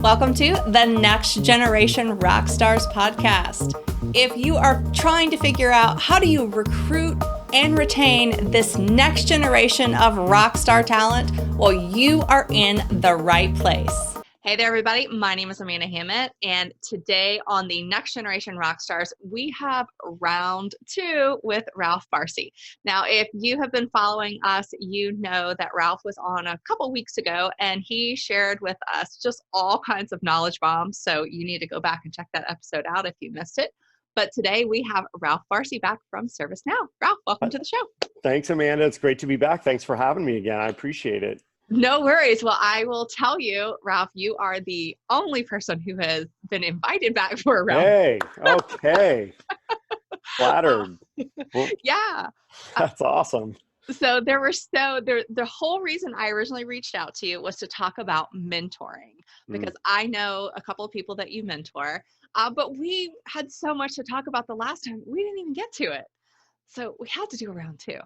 Welcome to the Next Generation Rockstars podcast. If you are trying to figure out how do you recruit and retain this next generation of rockstar talent, well, you are in the right place. Hey there, everybody. My name is Hammett, and today on the Next Generation Rockstars, we have round 2 with Ralph Barsi. Now, if you have been following us, you know that Ralph was on a couple weeks ago, and he shared with us just all kinds of knowledge bombs. So you need to go back and check that episode out if you missed it. But today we have Ralph Barsi back from ServiceNow. Ralph, welcome to the show. Thanks, Amanda. It's great to be back. Thanks for having me again. I appreciate it. No worries. Well, I will tell you, Ralph, you are the only person who has been invited back for a round. Hey, okay. Flattered. Well, yeah. That's awesome. So the whole reason I originally reached out to you was to talk about mentoring, because I know a couple of people that you mentor, but we had so much to talk about the last time, we didn't even get to it. So we had to do a round 2.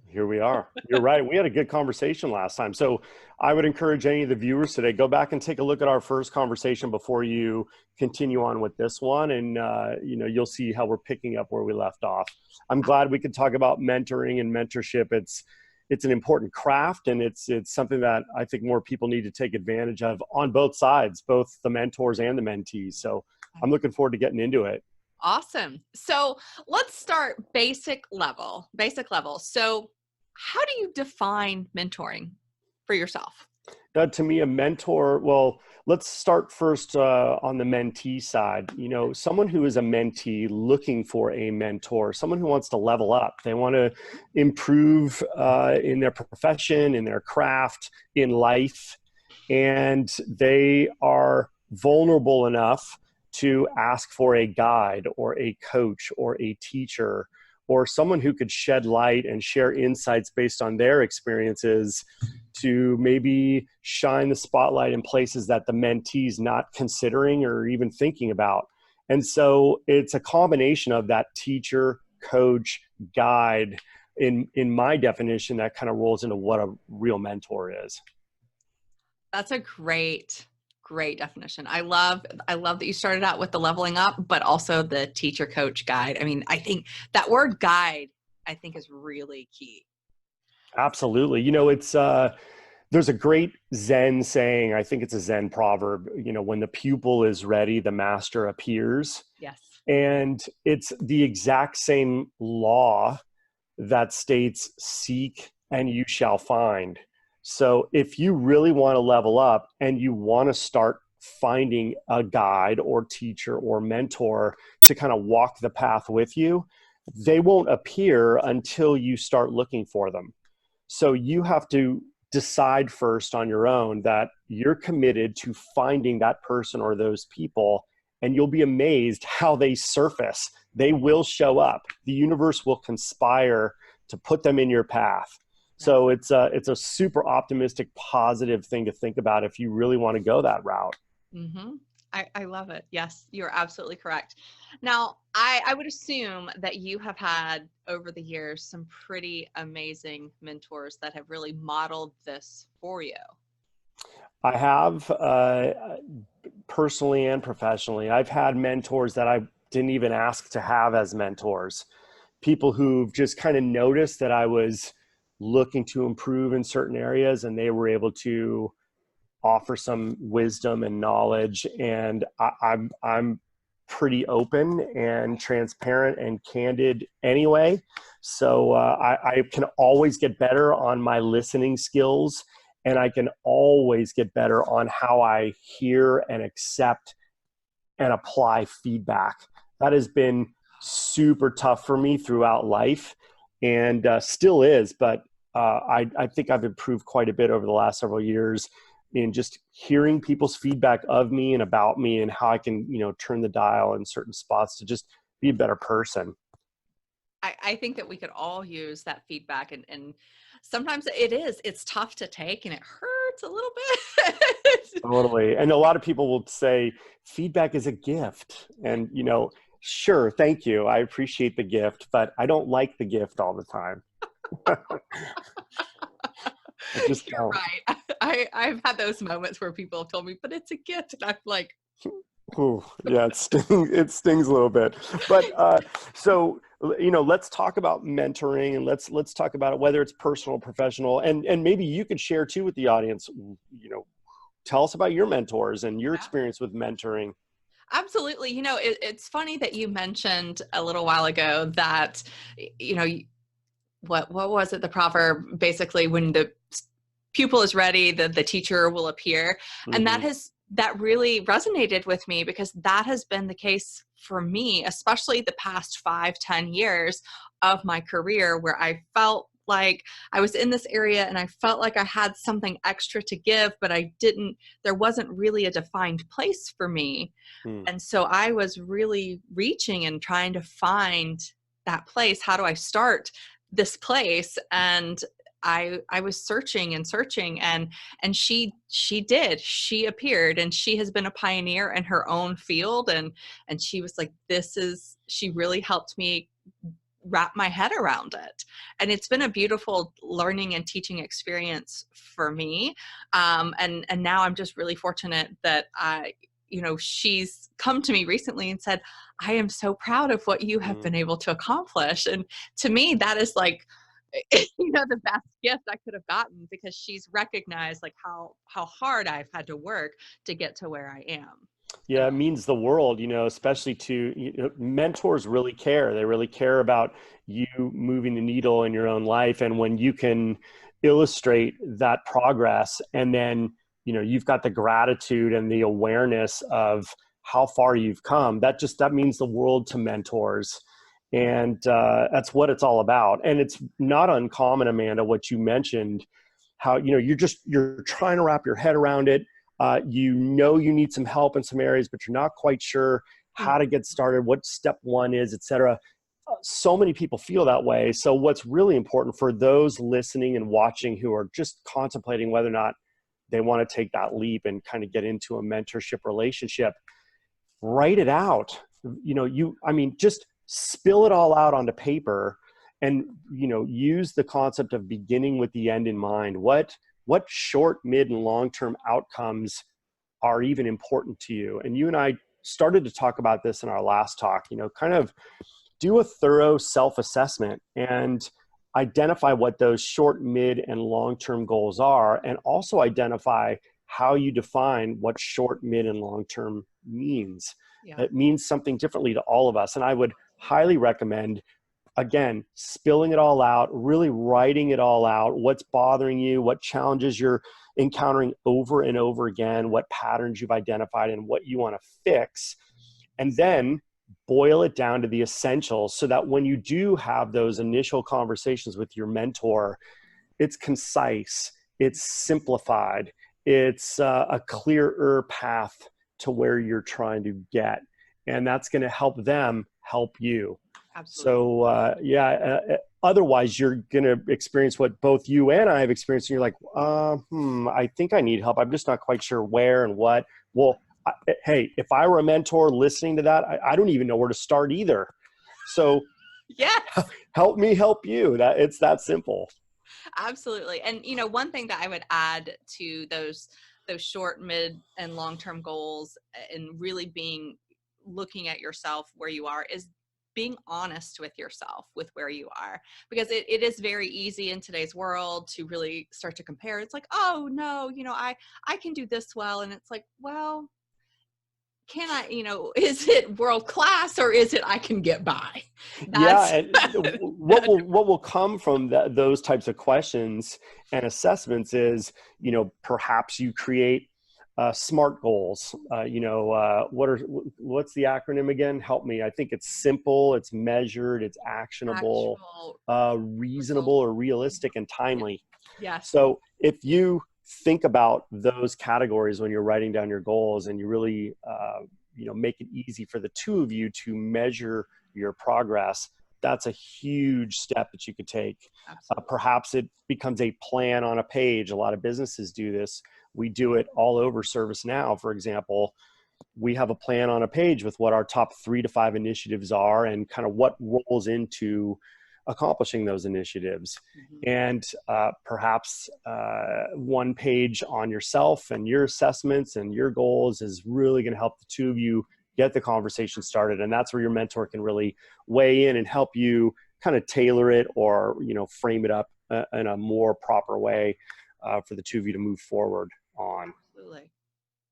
Here we are. You're right. We had a good conversation last time. So I would encourage any of the viewers today, go back and take a look at our first conversation before you continue on with this one. And, you'll see how we're picking up where we left off. I'm glad we could talk about mentoring and mentorship. It's an important craft, and it's something that I think more people need to take advantage of on both sides, both the mentors and the mentees. So I'm looking forward to getting into it. Awesome. So let's start basic level. So how do you define mentoring for yourself? To me, a mentor, well, let's start first on the mentee side. Someone who is a mentee looking for a mentor, someone who wants to level up. They want to improve in their profession, in their craft, in life, and they are vulnerable enough to ask for a guide or a coach or a teacher or someone who could shed light and share insights based on their experiences to maybe shine the spotlight in places that the mentee's not considering or even thinking about. And so it's a combination of that teacher, coach, guide. In my definition, that kind of rolls into what a real mentor is. That's a great definition. I love that you started out with the leveling up, but also the teacher, coach, guide. I mean, I think that word guide, is really key. Absolutely. It's, there's a great Zen saying, I think it's a Zen proverb, when the pupil is ready, the master appears. Yes. And it's the exact same law that states, seek and you shall find. So if you really want to level up and you want to start finding a guide or teacher or mentor to kind of walk the path with you, they won't appear until you start looking for them. So you have to decide first on your own that you're committed to finding that person or those people, and you'll be amazed how they surface. They will show up. The universe will conspire to put them in your path. So it's a super optimistic, positive thing to think about if you really want to go that route. Mm-hmm. I love it. Yes, you're absolutely correct. Now, I would assume that you have had over the years some pretty amazing mentors that have really modeled this for you. I have personally and professionally. I've had mentors that I didn't even ask to have as mentors. People who've just kind of noticed that I was looking to improve in certain areas, and they were able to offer some wisdom and knowledge. And I'm pretty open and transparent and candid anyway. So I can always get better on my listening skills, and I can always get better on how I hear and accept and apply feedback. That has been super tough for me throughout life, and still is, but I think I've improved quite a bit over the last several years in just hearing people's feedback of me and about me and how I can, turn the dial in certain spots to just be a better person. I think that we could all use that feedback, and sometimes it's tough to take and it hurts a little bit. Totally. And a lot of people will say feedback is a gift, and, sure, thank you. I appreciate the gift, but I don't like the gift all the time. I just You're don't. right. I've had those moments where people have told me, but it's a gift. And I'm like, Ooh, yeah, it stings a little bit. But so let's talk about mentoring, and let's talk about it, whether it's personal, professional, and maybe you could share too with the audience. Tell us about your mentors and your yeah. experience with mentoring. Absolutely. It's funny that you mentioned a little while ago that, what was it? The proverb, basically, when the pupil is ready, the teacher will appear. And Mm-hmm. that really resonated with me, because that has been the case for me, especially the past 5-10 years of my career, where I felt like I was in this area and I felt like I had something extra to give, but there wasn't really a defined place for me. Mm. And so I was really reaching and trying to find that place. How do I start this place? And I was searching and searching, and she appeared, and she has been a pioneer in her own field, and she was like, she really helped me wrap my head around it. And it's been a beautiful learning and teaching experience for me. And now I'm just really fortunate that she's come to me recently and said, I am so proud of what you have been able to accomplish. And to me, that is like, the best gift I could have gotten, because she's recognized like how hard I've had to work to get to where I am. Yeah, it means the world, especially mentors really care. They really care about you moving the needle in your own life. And when you can illustrate that progress, and then, you've got the gratitude and the awareness of how far you've come, that means the world to mentors. And that's what it's all about. And it's not uncommon, Amanda, what you mentioned, how, you're trying to wrap your head around it. You need some help in some areas, but you're not quite sure how to get started, what step one is, et cetera. So many people feel that way. So what's really important for those listening and watching who are just contemplating whether or not they want to take that leap and kind of get into a mentorship relationship, write it out. Just spill it all out onto paper, and, use the concept of beginning with the end in mind. What short, mid, and long-term outcomes are even important to you? And you and I started to talk about this in our last talk, kind of do a thorough self-assessment and identify what those short, mid, and long-term goals are, and also identify how you define what short, mid, and long-term means. Yeah. It means something differently to all of us. And I would highly recommend, again, spilling it all out, really writing it all out, what's bothering you, what challenges you're encountering over and over again, what patterns you've identified, and what you want to fix. And then boil it down to the essentials, so that when you do have those initial conversations with your mentor, it's concise, it's simplified, it's a clearer path to where you're trying to get. And that's going to help them help you. Absolutely. So otherwise you're going to experience what both you and I have experienced. And you're like, I think I need help. I'm just not quite sure where and what. Well, hey, if I were a mentor listening to that, I don't even know where to start either. So yes, help me help you. It's that simple. Absolutely. And, one thing that I would add to those short, mid, and long-term goals, and really looking at yourself where you are, is being honest with yourself with where you are, because it is very easy in today's world to really start to compare. It's like, oh no, I can do this well. And it's like, well, can I, is it world class, or is it I can get by? And what will come from those types of questions and assessments is, perhaps you create SMART goals. What's the acronym again? Help me. I think it's simple, it's measured, it's actionable, reasonable or realistic, and timely. Yes. So if you think about those categories when you're writing down your goals, and you really, make it easy for the two of you to measure your progress, that's a huge step that you could take. Perhaps it becomes a plan on a page. A lot of businesses do this. We do it all over ServiceNow. For example, we have a plan on a page with what our top 3 to 5 initiatives are, and kind of what rolls into accomplishing those initiatives. Mm-hmm. And perhaps one page on yourself and your assessments and your goals is really going to help the two of you get the conversation started. And that's where your mentor can really weigh in and help you kind of tailor it or, frame it up in a more proper way for the two of you to move forward on. Absolutely.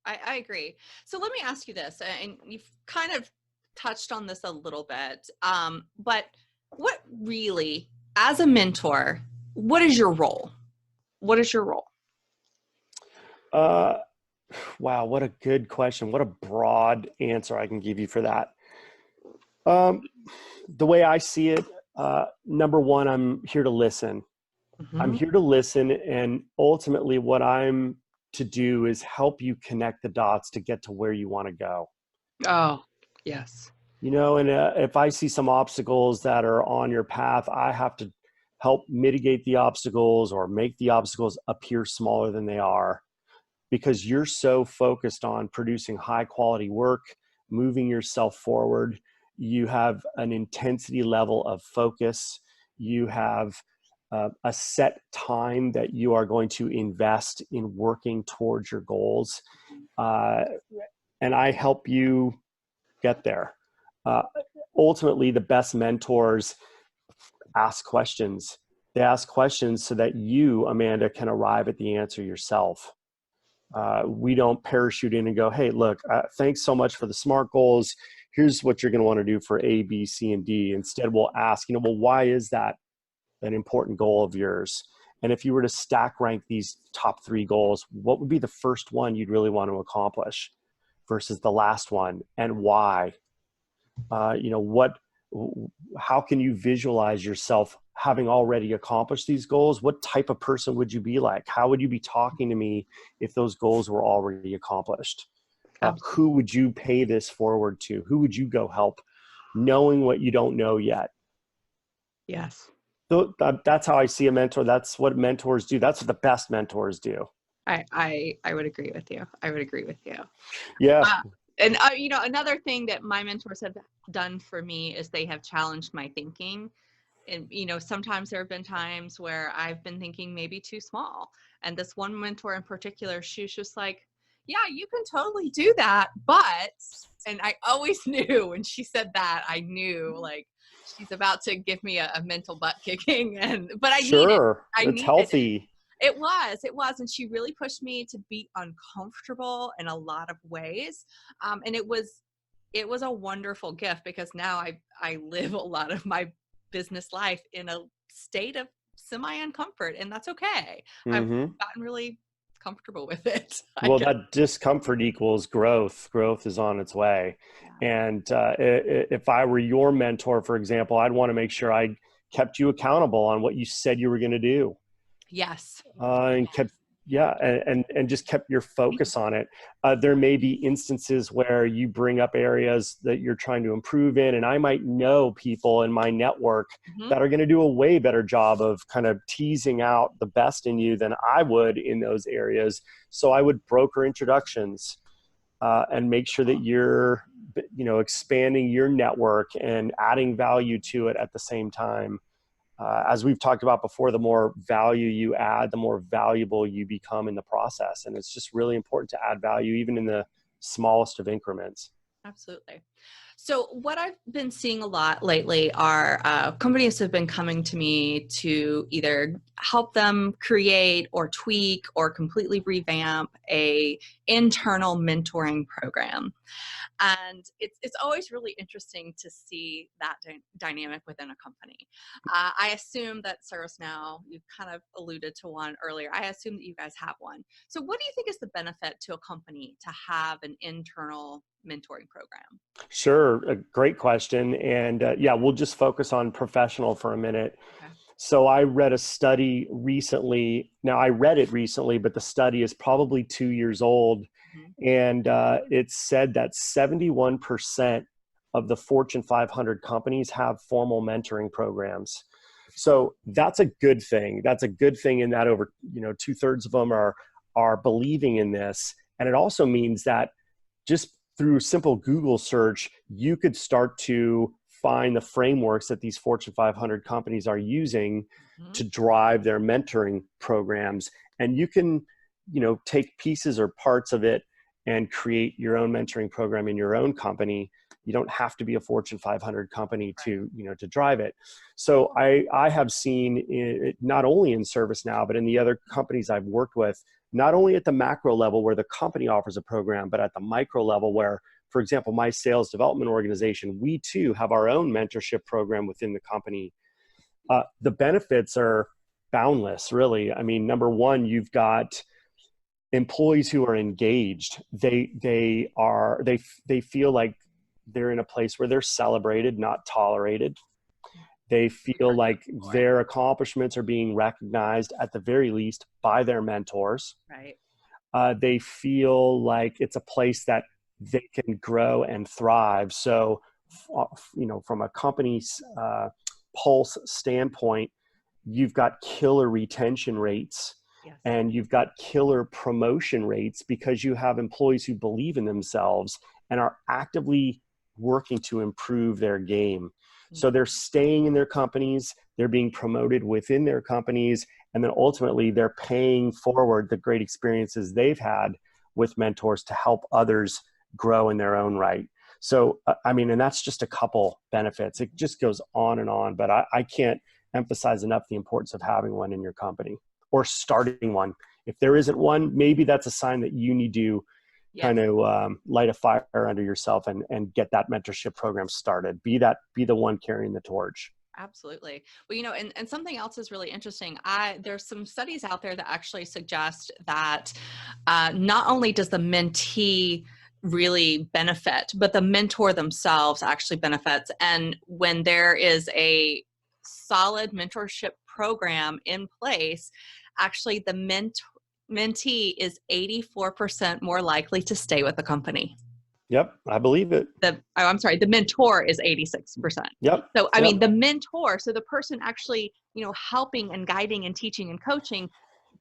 I agree. So let me ask you this, and you've kind of touched on this a little bit, but what really, as a mentor, what is your role? What is your role? Wow, what a good question. What a broad answer I can give you for that. The way I see it, number one, I'm here to listen. Mm-hmm. I'm here to listen, and ultimately what I'm to do is help you connect the dots to get to where you want to go. Oh, yes. And if I see some obstacles that are on your path, I have to help mitigate the obstacles or make the obstacles appear smaller than they are, because you're so focused on producing high quality work, moving yourself forward. You have an intensity level of focus. You have a set time that you are going to invest in working towards your goals. And I help you get there. Ultimately, the best mentors ask questions. They ask questions so that you, Amanda, can arrive at the answer yourself. We don't parachute in and go, hey, look, thanks so much for the SMART goals. Here's what you're going to want to do for A, B, C, and D. Instead, we'll ask, well, why is that an important goal of yours? And if you were to stack rank these top 3 goals, what would be the first one you'd really want to accomplish versus the last one, and why? How can you visualize yourself having already accomplished these goals? What type of person would you be like? How would you be talking to me if those goals were already accomplished? Who would you pay this forward to? Who would you go help, knowing what you don't know yet? Yes. So that's how I see a mentor. That's what mentors do. That's what the best mentors do. I would agree with you. I would agree with you. Yeah. And another thing that my mentors have done for me is they have challenged my thinking. And, sometimes there have been times where I've been thinking maybe too small. And this one mentor in particular, she was just like, yeah, you can totally do that. But, and I always knew when she said that, I knew like she's about to give me a mental butt kicking. But I sure, needed it. It's healthy. It was. And she really pushed me to be uncomfortable in a lot of ways. And it was a wonderful gift, because now I live a lot of my business life in a state of semi-uncomfort, and that's okay. Mm-hmm. I've gotten really comfortable with it. Well, that discomfort equals growth. Growth is on its way. Yeah. And if I were your mentor, for example, I'd want to make sure I kept you accountable on what you said you were going to do. Yes. And just kept your focus on it. There may be instances where you bring up areas that you're trying to improve in, and I might know people in my network that are going to do a way better job of kind of teasing out the best in you than I would in those areas. So I would broker introductions and make sure that you're, expanding your network and adding value to it at the same time. As we've talked about before, the more value you add, the more valuable you become in the process. And it's just really important to add value, even in the smallest of increments. Absolutely. So what I've been seeing a lot lately are companies have been coming to me to either help them create or tweak or completely revamp a internal mentoring program. And it's always really interesting to see that dynamic within a company. I assume that ServiceNow, you've kind of alluded to one earlier. I assume that you guys have one. So what do you think is the benefit to a company to have an internal mentoring program? Sure. A great question. And we'll just focus on professional for a minute. Okay. So I read a study recently. Now I read it recently, but the study is probably 2 years old. And it said that 71% of the Fortune 500 companies have formal mentoring programs. So that's a good thing. That's a good thing in that over 2/3 of them are believing in this. And it also means that just through simple Google search, you could start to find the frameworks that these Fortune 500 companies are using to drive their mentoring programs. And you can, take pieces or parts of it and create your own mentoring program in your own company. You don't have to be a Fortune 500 company to, to drive it. So I have seen it not only in ServiceNow, but in the other companies I've worked with, not only at the macro level where the company offers a program, but at the micro level where, for example, my sales development organization, we too have our own mentorship program within the company. The benefits are boundless, really. I mean, number one, you've got employees who are engaged. They feel like they're in a place where they're celebrated, not tolerated. They feel like their accomplishments are being recognized at the very least by their mentors. Right. They feel like it's a place that they can grow and thrive. So, from a company's pulse standpoint, you've got killer retention rates. Yes. And you've got killer promotion rates because you have employees who believe in themselves and are actively working to improve their game. So they're staying in their companies, they're being promoted within their companies, and then ultimately they're paying forward the great experiences they've had with mentors to help others grow in their own right. So, and that's just a couple benefits. It just goes on, but I can't emphasize enough the importance of having one in your company or starting one. If there isn't one, maybe that's a sign that you need to kind of light a fire under yourself and get that mentorship program started. Be the one carrying the torch. Absolutely. Well, and something else is really interesting. There's some studies out there that actually suggest that not only does the mentee really benefit, but the mentor themselves actually benefits. And when there is a solid mentorship program in place, actually the mentee is 84% more likely to stay with the company. Yep, I believe it. The mentor is 86%. Yep. So, the mentor, so the person actually, helping and guiding and teaching and coaching,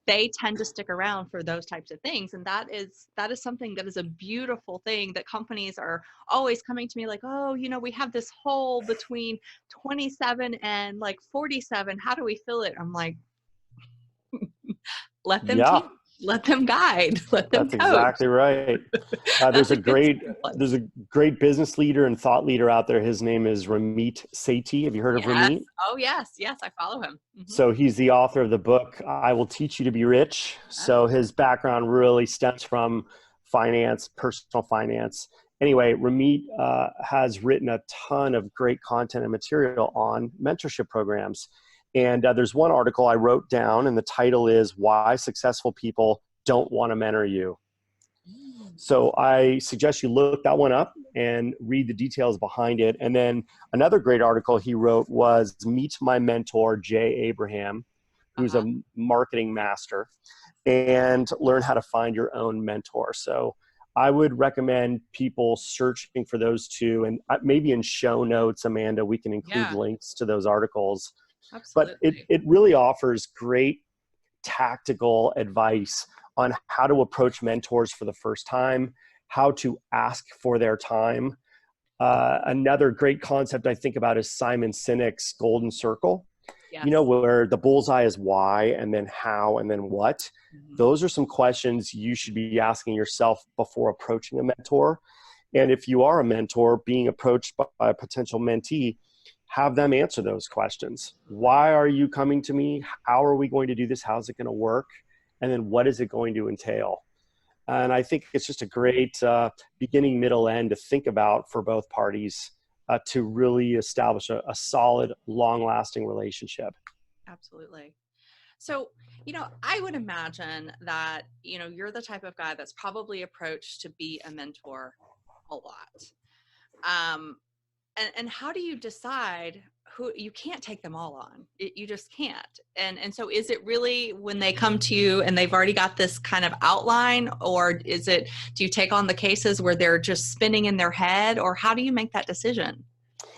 they tend to stick around for those types of things. And that is something that is a beautiful thing that companies are always coming to me like, oh, we have this hole between 27 and 47. How do we fill it? I'm like, let them teach, let them guide, let them coach. That's exactly right. There's a great business leader and thought leader out there. His name is RAMIT Sethi. Have you heard of RAMIT? Oh, yes. Yes, I follow him. Mm-hmm. So he's the author of the book, I Will Teach You to Be Rich. So his background really stems from finance, personal finance. Anyway, RAMIT has written a ton of great content and material on mentorship programs. And there's one article I wrote down, and the title is Why Successful People Don't Want to Mentor You. So I suggest you look that one up and read the details behind it. And then another great article he wrote was Meet My Mentor, Jay Abraham, who's a marketing master, and learn how to find your own mentor. So I would recommend people searching for those two, and maybe in show notes, Amanda, we can include links to those articles. Absolutely. But it really offers great tactical advice on how to approach mentors for the first time, how to ask for their time. Another great concept I think about is Simon Sinek's Golden Circle, where the bullseye is why, and then how, and then what. Mm-hmm. Those are some questions you should be asking yourself before approaching a mentor. And if you are a mentor being approached by a potential mentee, have them answer those questions. Why are you coming to me? How are we going to do this? How's it going to work? And then what is it going to entail? And I think it's just a great beginning, middle, end to think about for both parties to really establish a solid, long-lasting relationship. Absolutely. So, I would imagine that, you're the type of guy that's probably approached to be a mentor a lot. And how do you decide who you can't take them all on? You just can't. And so is it really when they come to you and they've already got this kind of outline, or do you take on the cases where they're just spinning in their head, or how do you make that decision?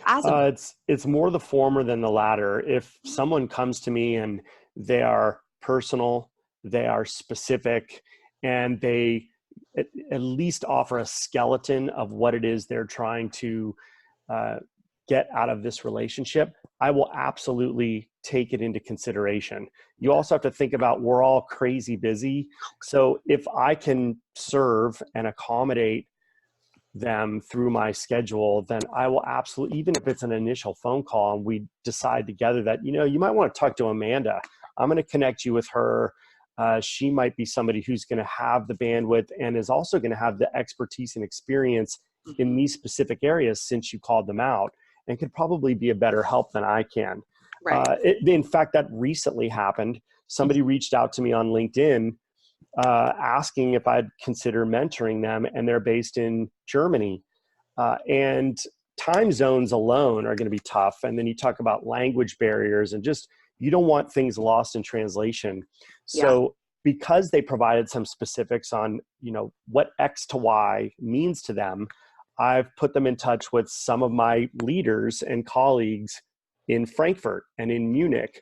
It's more the former than the latter. If someone comes to me and they are personal, they are specific, and they at least offer a skeleton of what it is they're trying to get out of this relationship, I will absolutely take it into consideration. You also have to think about, we're all crazy busy. So if I can serve and accommodate them through my schedule, then I will absolutely, even if it's an initial phone call and we decide together that, you might want to talk to Amanda. I'm going to connect you with her. She might be somebody who's going to have the bandwidth and is also going to have the expertise and experience in these specific areas, since you called them out, and could probably be a better help than I can. Right. In fact, that recently happened. Somebody reached out to me on LinkedIn asking if I'd consider mentoring them, and they're based in Germany. And time zones alone are going to be tough. And then you talk about language barriers and just, you don't want things lost in translation. So because they provided some specifics on, what X to Y means to them, I've put them in touch with some of my leaders and colleagues in Frankfurt and in Munich,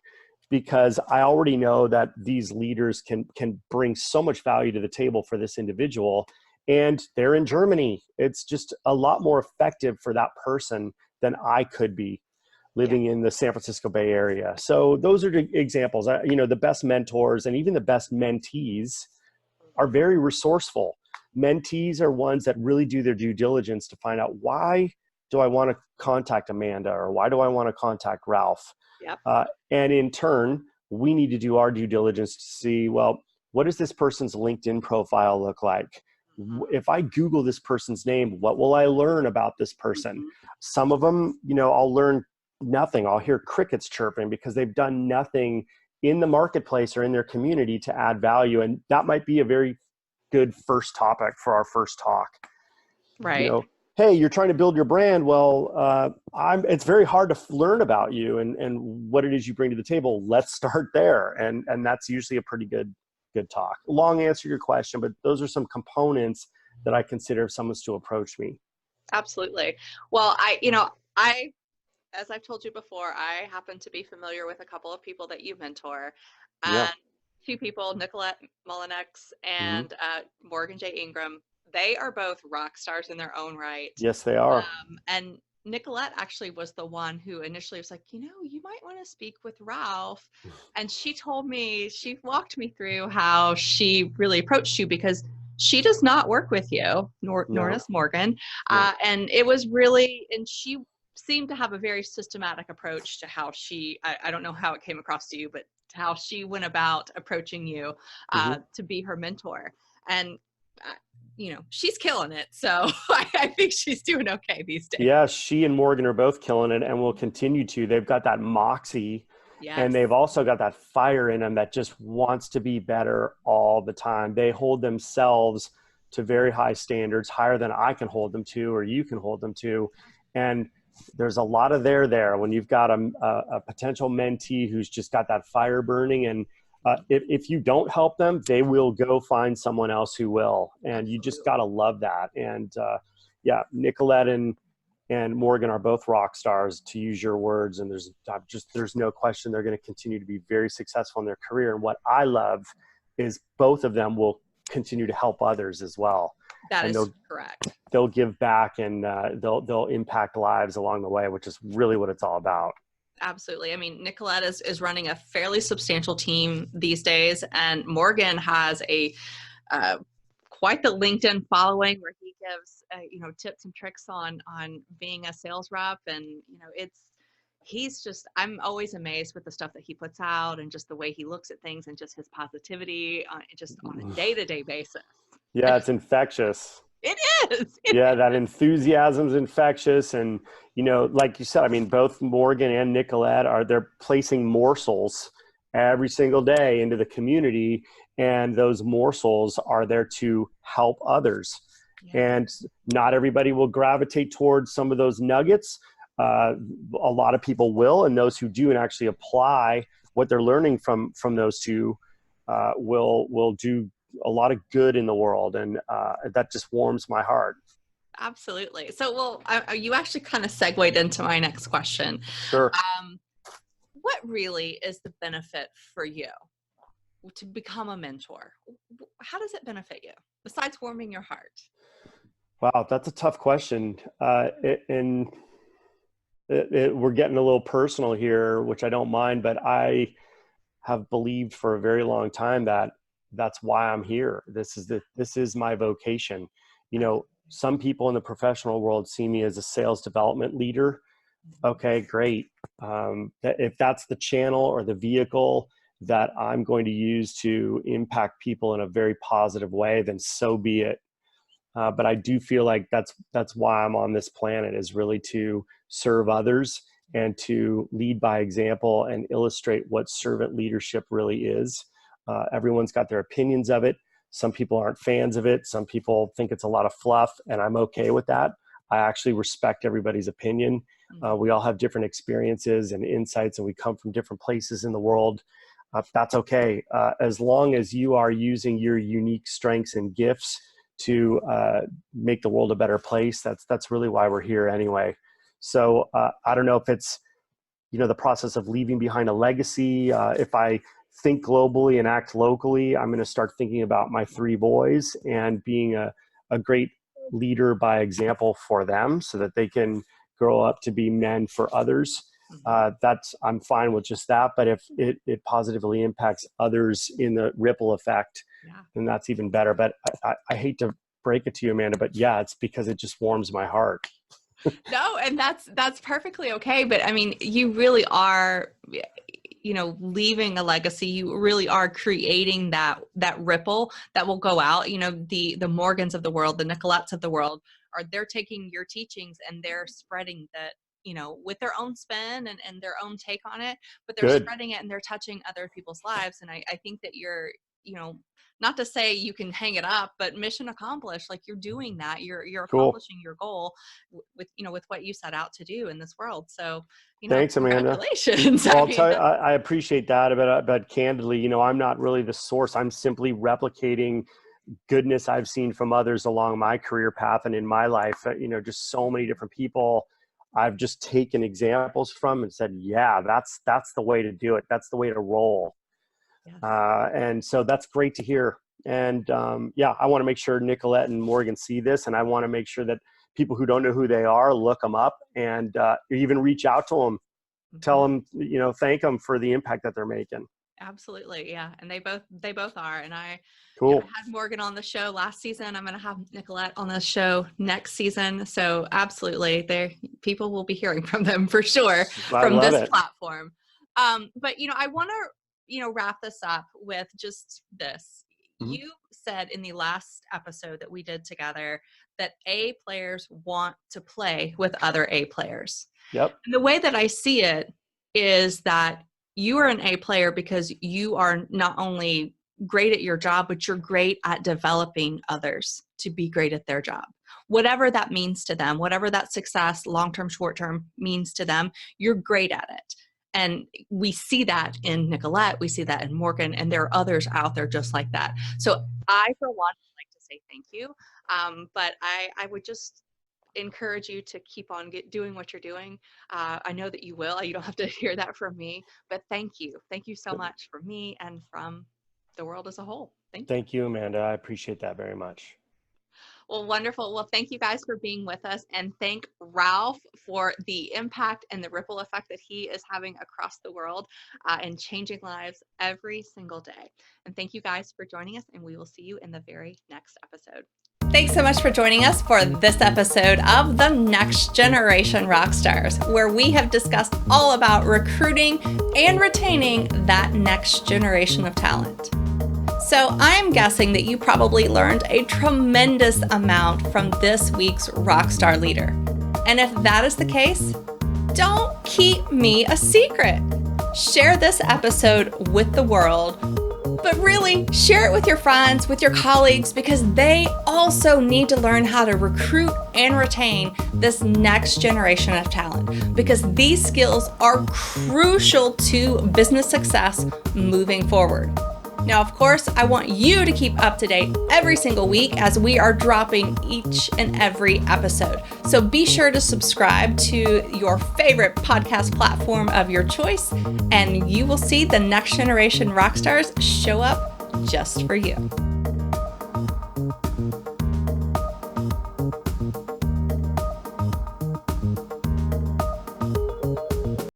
because I already know that these leaders can bring so much value to the table for this individual. And they're in Germany. It's just a lot more effective for that person than I could be living in the San Francisco Bay Area. So those are the examples. The best mentors and even the best mentees are very resourceful. Mentees are ones that really do their due diligence to find out, why do I want to contact Amanda, or why do I want to contact Ralph? And in turn, we need to do our due diligence to see, well, what does this person's LinkedIn profile look like? If I Google this person's name, what will I learn about this person? Some of them, I'll learn nothing. I'll hear crickets chirping because they've done nothing in the marketplace or in their community to add value. And that might be a very good first topic for our first talk. Right. Hey, you're trying to build your brand. Well, it's very hard to learn about you and what it is you bring to the table. Let's start there. And that's usually a pretty good talk. Long answer to your question, but those are some components that I consider if someone's to approach me. Absolutely. Well, as I've told you before, I happen to be familiar with a couple of people that you mentor. And two people, Nicolette Mullenix and Morgan J. Ingram, they are both rock stars in their own right. Yes, they are. And Nicolette actually was the one who initially was like, you might want to speak with Ralph. And she walked me through how she really approached you, because she does not work with you, nor does Morgan. And it was really, and she seemed to have a very systematic approach to how I don't know how it came across to you, but how she went about approaching you to be her mentor. And she's killing it. So I think she's doing okay these days. Yeah, she and Morgan are both killing it and will continue to. They've got that moxie. And they've also got that fire in them that just wants to be better all the time. They hold themselves to very high standards, higher than I can hold them to, or you can hold them to. And there's a lot of there when you've got a potential mentee who's just got that fire burning. And if you don't help them, they will go find someone else who will. And you just got to love that. And Nicolette and Morgan are both rock stars, to use your words. And there's no question they're going to continue to be very successful in their career. And what I love is both of them will continue to help others as well. That is correct. They'll give back and they'll impact lives along the way, which is really what it's all about. Absolutely. I mean, Nicolette is running a fairly substantial team these days, and Morgan has quite the LinkedIn following, where he gives tips and tricks on being a sales rep, and I'm always amazed with the stuff that he puts out and just the way he looks at things and just his positivity on a day-to-day basis. Yeah, it's infectious. It is. That enthusiasm's infectious. And, like you said, I mean, both Morgan and Nicolette they're placing morsels every single day into the community. And those morsels are there to help others. And not everybody will gravitate towards some of those nuggets. A lot of people will, and those who do and actually apply what they're learning from those two will do a lot of good in the world. And that just warms my heart. Absolutely. So, you actually kind of segued into my next question. Sure. What really is the benefit for you to become a mentor? How does it benefit you besides warming your heart? Wow, that's a tough question. And we're getting a little personal here, which I don't mind, but I have believed for a very long time that that's why I'm here. This is my vocation. You know, some people in the professional world see me as a sales development leader. Okay, great. If that's the channel or the vehicle that I'm going to use to impact people in a very positive way, then so be it. But I do feel like that's why I'm on this planet, is really to serve others and to lead by example and illustrate what servant leadership really is. Everyone's got their opinions of it. Some people aren't fans of it. Some people think it's a lot of fluff, and I'm okay with that. I actually respect everybody's opinion. We all have different experiences and insights, and we come from different places in the world. That's okay. As long as you are using your unique strengths and gifts to make the world a better place, that's really why we're here anyway. So I don't know if it's, the process of leaving behind a legacy. If I think globally and act locally, I'm going to start thinking about my 3 boys and being a great leader by example for them so that they can grow up to be men for others. I'm fine with just that. But if it positively impacts others in the ripple effect, then that's even better. But I hate to break it to you, Amanda, but yeah, it's because it just warms my heart. No, and that's perfectly okay. But I mean, you really are, leaving a legacy. You really are creating that ripple that will go out. The Morgans of the world, the Nicolettes of the world, they're taking your teachings and they're spreading that, with their own spin and their own take on it, but they're spreading it and they're touching other people's lives. And I think that you're, not to say you can hang it up, but mission accomplished. Like, you're doing that. You're accomplishing your goal with what you set out to do in this world. So, thanks, Amanda. Congratulations. Well, I'll tell you, I appreciate that. But candidly, I'm not really the source. I'm simply replicating goodness I've seen from others along my career path and in my life. Just so many different people I've just taken examples from and said, yeah, that's the way to do it. That's the way to roll. Yes. And so that's great to hear. And I want to make sure Nicolette and Morgan see this. And I want to make sure that people who don't know who they are, look them up and even reach out to them, tell them, thank them for the impact that they're making. Absolutely. Yeah. And they both are. And I had Morgan on the show last season. I'm going to have Nicolette on the show next season. So absolutely, people will be hearing from them for sure from this platform. But, I want to, wrap this up with just this. Mm-hmm. You said in the last episode that we did together that A players want to play with other A players. Yep. And the way that I see it is that you are an A player because you are not only great at your job, but you're great at developing others to be great at their job. Whatever that means to them, whatever that success, long-term, short-term means to them, you're great at it. And we see that in Nicolette, we see that in Morgan, and there are others out there just like that. So I, for one, would like to say thank you. But I would just encourage you to keep on doing what you're doing. I know that you will. You don't have to hear that from me, but thank you. Thank you so much from me and from the world as a whole. Thank you, Amanda. I appreciate that very much. Well, wonderful. Well, thank you guys for being with us, and thank Ralph for the impact and the ripple effect that he is having across the world and changing lives every single day. And thank you guys for joining us, and we will see you in the very next episode. Thanks so much for joining us for this episode of the Next Generation Rockstars, where we have discussed all about recruiting and retaining that next generation of talent. So I'm guessing that you probably learned a tremendous amount from this week's Rockstar leader. And if that is the case, don't keep me a secret. Share this episode with the world, but really share it with your friends, with your colleagues, because they also need to learn how to recruit and retain this next generation of talent, because these skills are crucial to business success moving forward. Now, of course, I want you to keep up to date every single week as we are dropping each and every episode. So be sure to subscribe to your favorite podcast platform of your choice, and you will see the Next Generation Rockstars show up just for you.